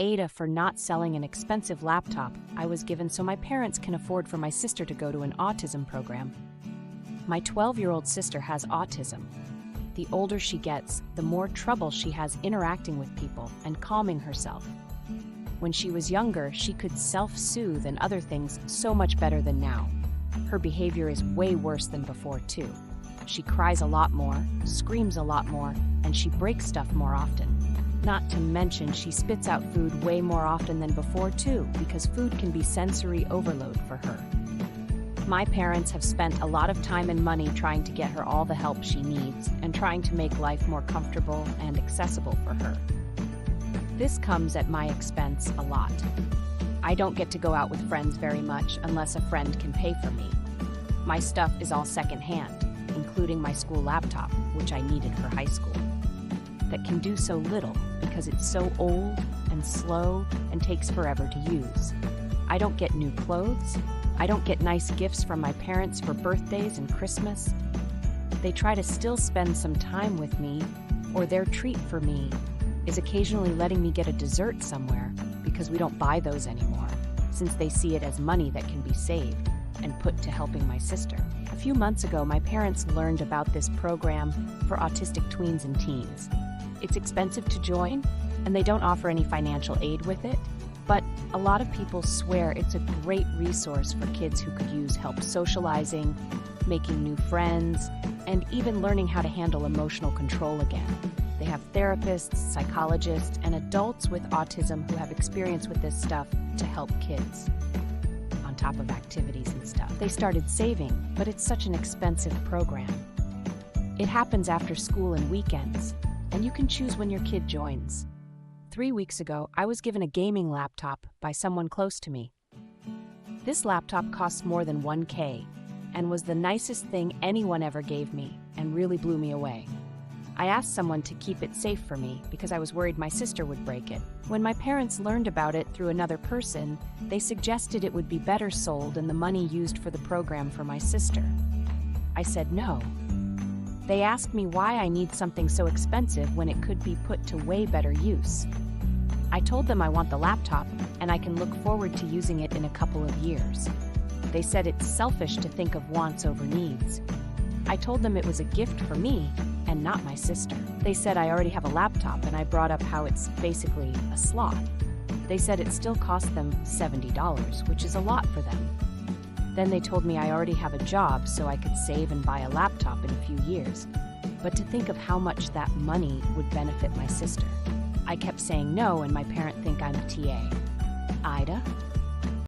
Ada for not selling an expensive laptop I was given so my parents can afford for my sister to go to an autism program. My 12-year-old sister has autism. The older she gets, the more trouble she has interacting with people and calming herself. When she was younger, she could self-soothe and other things so much better than now. Her behavior is way worse than before, too. She cries a lot more, screams a lot more, and she breaks stuff more often. Not to mention, she spits out food way more often than before, too, because food can be sensory overload for her. My parents have spent a lot of time and money trying to get her all the help she needs and trying to make life more comfortable and accessible for her. This comes at my expense a lot. I don't get to go out with friends very much unless a friend can pay for me. My stuff is all secondhand, including my school laptop, which I needed for high school, that can do so little because it's so old and slow and takes forever to use. I don't get new clothes. I don't get nice gifts from my parents for birthdays and Christmas. They try to still spend some time with me, or their treat for me is occasionally letting me get a dessert somewhere because we don't buy those anymore, since they see it as money that can be saved and put to helping my sister. A few months ago, my parents learned about this program for autistic tweens and teens. It's expensive to join, and they don't offer any financial aid with it, but a lot of people swear it's a great resource for kids who could use help socializing, making new friends, and even learning how to handle emotional control again. They have therapists, psychologists, and adults with autism who have experience with this stuff to help kids. On top of activities and stuff. They started saving, but it's such an expensive program. It happens after school and weekends, and you can choose when your kid joins. 3 weeks ago, I was given a gaming laptop by someone close to me. This laptop costs more than $1,000 and was the nicest thing anyone ever gave me and really blew me away. I asked someone to keep it safe for me because I was worried my sister would break it. When my parents learned about it through another person, they suggested it would be better sold and the money used for the program for my sister. I said no. They asked me why I need something so expensive when it could be put to way better use. I told them I want the laptop and I can look forward to using it in a couple of years. They said it's selfish to think of wants over needs. I told them it was a gift for me and not my sister. They said I already have a laptop and I brought up how it's basically a sloth. They said it still cost them $70, which is a lot for them. Then they told me I already have a job so I could save and buy a laptop in a few years. But to think of how much that money would benefit my sister. I kept saying no and my parents think I'm a TA. Ida?